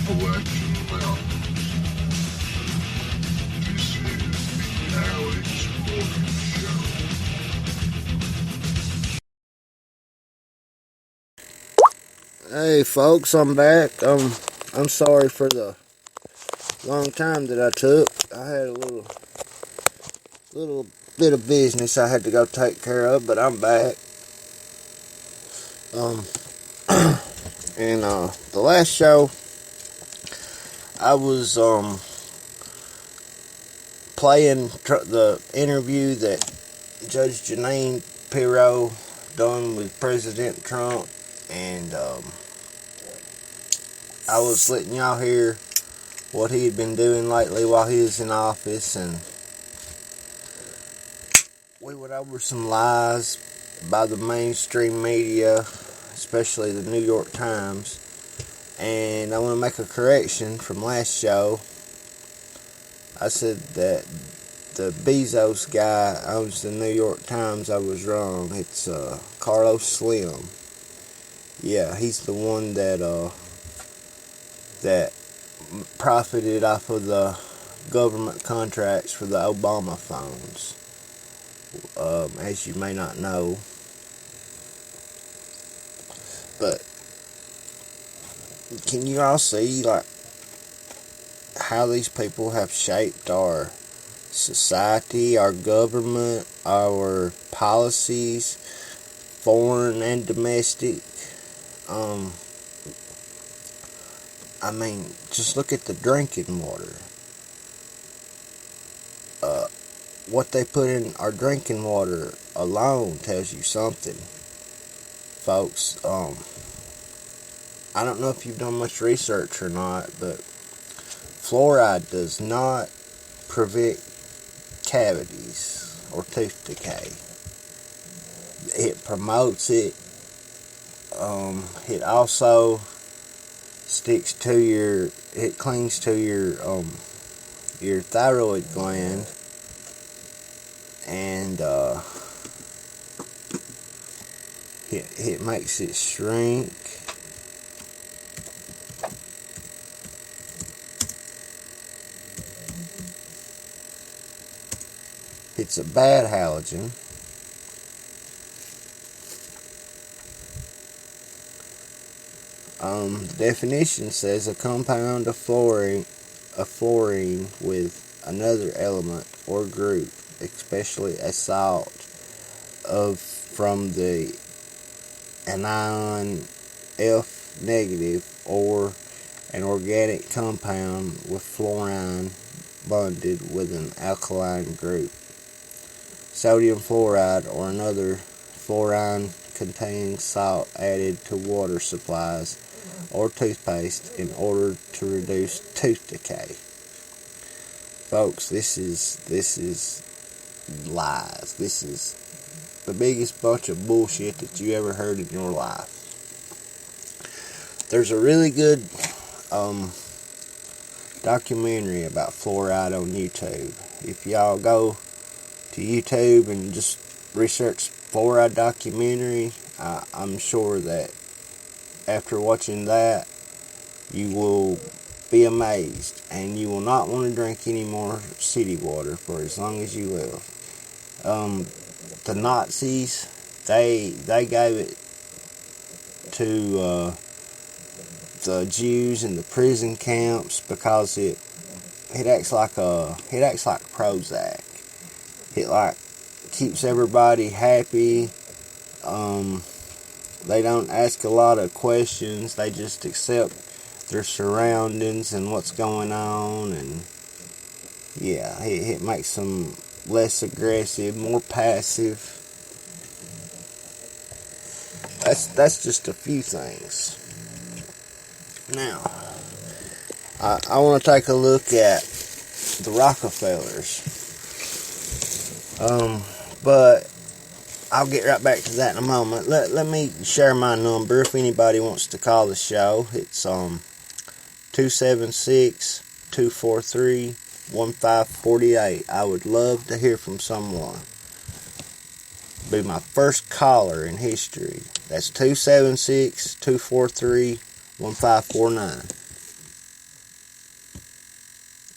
Collection Mountains. This is the Alex Morgan Show. Hey folks, I'm back. I'm sorry for the long time that I took. I had a little bit of business I had to go take care of, but I'm back. And the last show I was playing the interview that Judge Janine Pirro done with President Trump, and I was letting y'all hear what he had been doing lately while he was in office, and we went over some lies by the mainstream media, especially the New York Times. And I want to make a correction from last show. I said that the Bezos guy owns the New York Times. I was wrong. It's Carlos Slim. Yeah, he's the one that profited off of the government contracts for the Obama phones. As you may not know. But can you all see how these people have shaped our society, our government, our policies, foreign and domestic? I mean, just look at the drinking water. What they put in our drinking water alone tells you something, folks. I don't know if you've done much research or not, but fluoride does not prevent cavities or tooth decay. It promotes it. It also it clings to your thyroid gland, and it makes it shrink. It's a bad halogen. The definition says a compound of fluorine with another element or group, especially a salt, from the anion F negative, or an organic compound with fluorine bonded with an alkaline group. Sodium fluoride or another fluorine-containing salt added to water supplies or toothpaste in order to reduce tooth decay. Folks, this is lies. This is the biggest bunch of bullshit that you ever heard in your life. There's a really good documentary about fluoride on YouTube. If y'all go to YouTube and just research fluoride documentary, I'm sure that after watching that, you will be amazed, and you will not want to drink any more city water for as long as you live. The Nazis, they gave it to the Jews in the prison camps because it acts like Prozac. It keeps everybody happy. They don't ask a lot of questions. They just accept their surroundings and what's going on, and yeah, it makes them less aggressive, more passive. That's just a few things. Now, I want to take a look at the Rockefellers. But I'll get right back to that in a moment. Let me share my number if anybody wants to call the show. It's 276-243-1548. I would love to hear from someone. Be my first caller in history. That's 276-243-1549.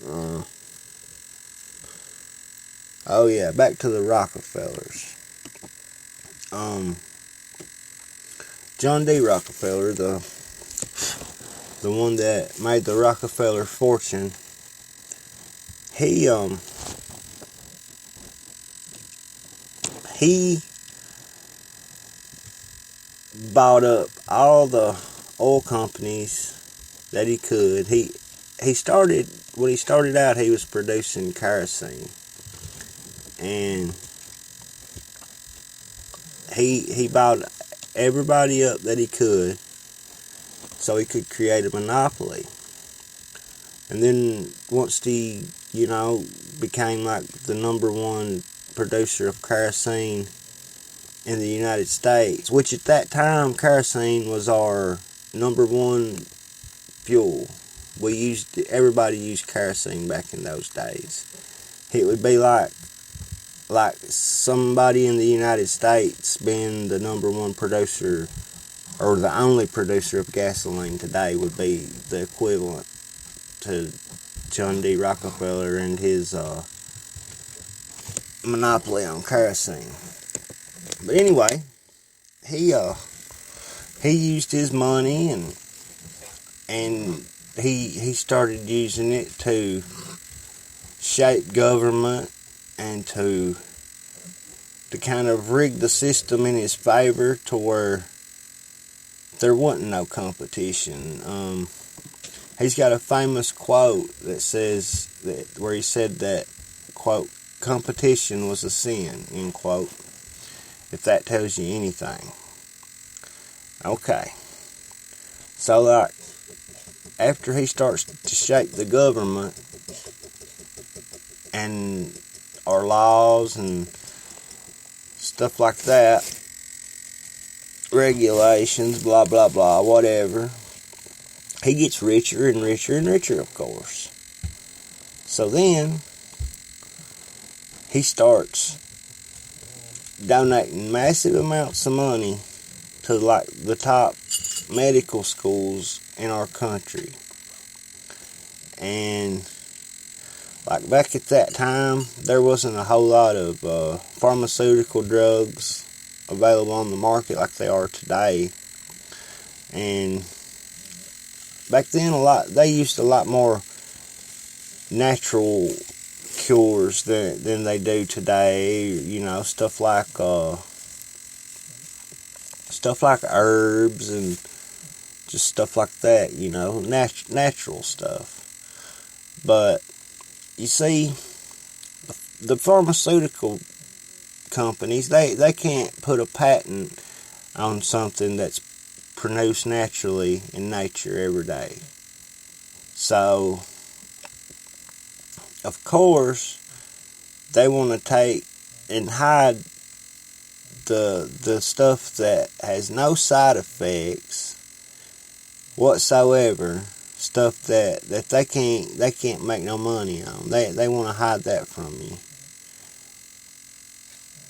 Uh, oh yeah, back to the Rockefellers. John D. Rockefeller, the one that made the Rockefeller fortune, he bought up all the oil companies that he could. He started, when he started out, he was producing kerosene, and he bought everybody up that he could so he could create a monopoly. And then once he, became like the number one producer of kerosene in the United States, which at that time kerosene was our number one fuel. Everybody used kerosene back in those days. It would be like somebody in the United States being the number one producer, or the only producer of gasoline today, would be the equivalent to John D. Rockefeller and his monopoly on kerosene. But anyway, he used his money and he started using it to shape government and to kind of rig the system in his favor to where there wasn't no competition. He's got a famous quote that says that, where he said that, quote, competition was a sin, end quote, if that tells you anything. Okay. So, like, after he starts to shape the government and our laws and stuff like that, regulations, blah, blah, blah, whatever, he gets richer and richer and richer, of course. So then, he starts donating massive amounts of money to, like, the top medical schools in our country. And, like, back at that time, there wasn't a whole lot of pharmaceutical drugs available on the market like they are today. And back then, they used a lot more natural cures than they do today. Stuff like herbs and just stuff like that. Natural stuff. But you see, the pharmaceutical companies, they can't put a patent on something that's produced naturally in nature every day. So, of course, they want to take and hide the stuff that has no side effects whatsoever, stuff that they can't make no money on. They want to hide that from you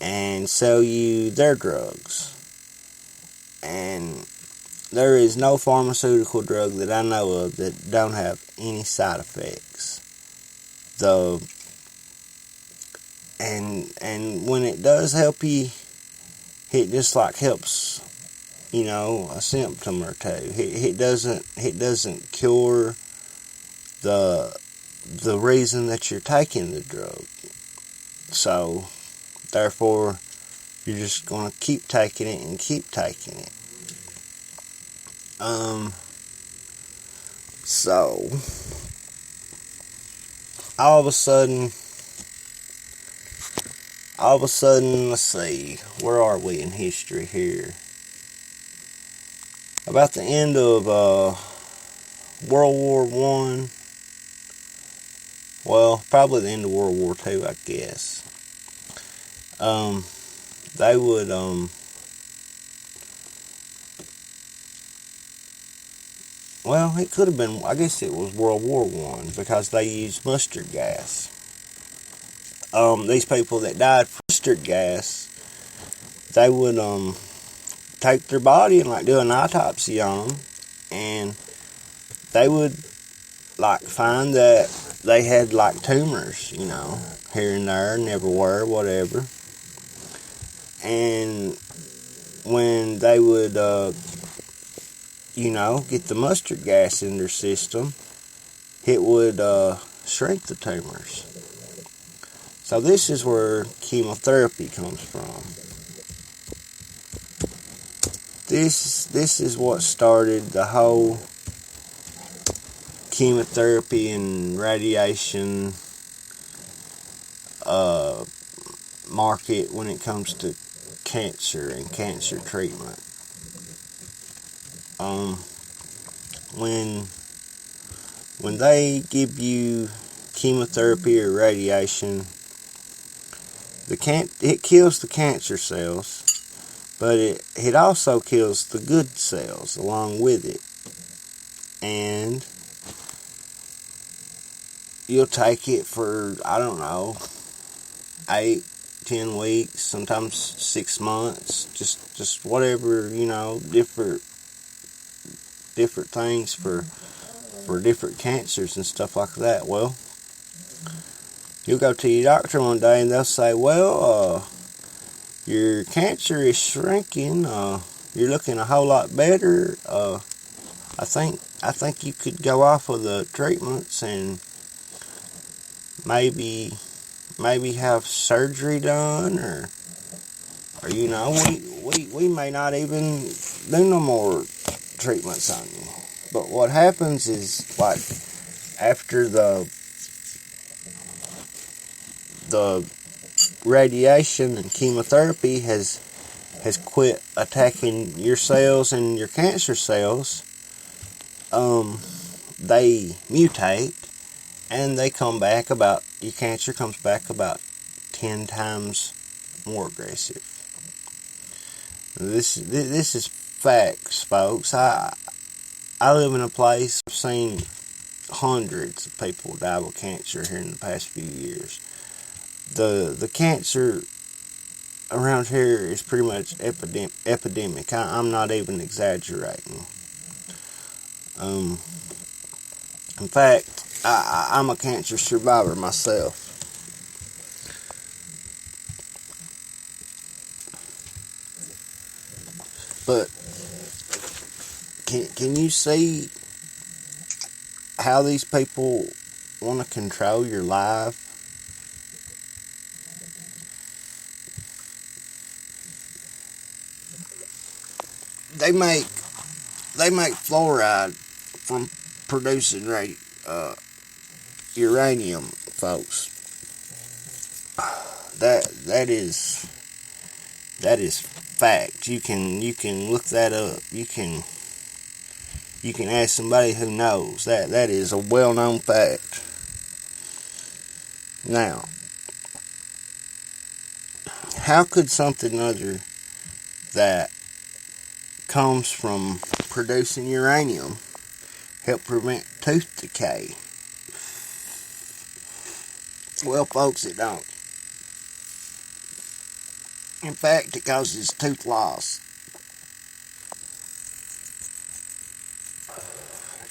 and sell you their drugs. And there is no pharmaceutical drug that I know of that don't have any side effects. And when it does help you, it just like helps, a symptom or two. It doesn't cure the reason that you're taking the drug. So therefore, you're just going to keep taking it and keep taking it. So, all of a sudden, let's see, where are we in history here? About the end of World War I, well, probably the end of World War II, I guess. They would, well, it could have been, I guess it was World War I, because they used mustard gas. These people that died from mustard gas, they would, take their body and, like, do an autopsy on them, and they would, like, find that they had like tumors, here and there, and everywhere, whatever. And when they would, get the mustard gas in their system, it would shrink the tumors. So this is where chemotherapy comes from. This is what started the whole chemotherapy and radiation market when it comes to cancer and cancer treatment. When they give you chemotherapy or radiation, it kills the cancer cells, but it also kills the good cells along with it. And you'll take it for, 8-10 weeks, sometimes 6 months, just whatever, different things for different cancers and stuff like that. Well, you'll go to your doctor one day and they'll say, well, your cancer is shrinking, you're looking a whole lot better, I think you could go off of the treatments and maybe have surgery done, or we may not even do no more treatments on you. But what happens is, like, after the radiation and chemotherapy has quit attacking your cells and your cancer cells, they mutate and they come back your cancer comes back about 10 times more aggressive. This is facts, folks. I live in a place, I've seen hundreds of people die with cancer here in the past few years. The cancer around here is pretty much epidemic. I'm not even exaggerating. In fact, I'm a cancer survivor myself. But can you see how these people want to control your life? They make fluoride from producing uranium, folks. That is fact. You can look that up. You can ask somebody who knows. That is a well-known fact. Now, how could something other that comes from producing uranium help prevent tooth decay? Well, folks, it don't. In fact, it causes tooth loss.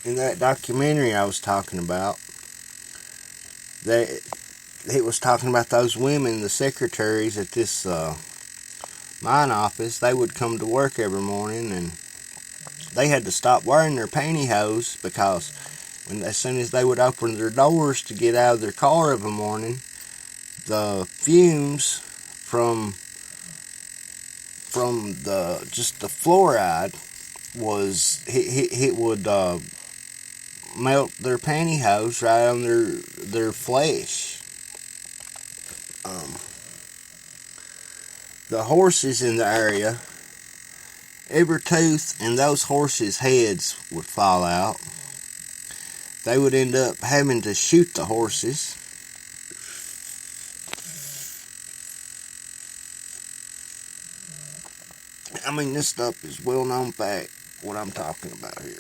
In that documentary I was talking about, it was talking about those women, the secretaries at this mine office. They would come to work every morning and they had to stop wearing their pantyhose because as soon as they would open their doors to get out of their car every morning, the fumes from the fluoride it would melt their pantyhose right on their flesh. The horses in the area, every tooth in those horses' heads would fall out. They would end up having to shoot the horses. I mean, this stuff is well-known fact, what I'm talking about here.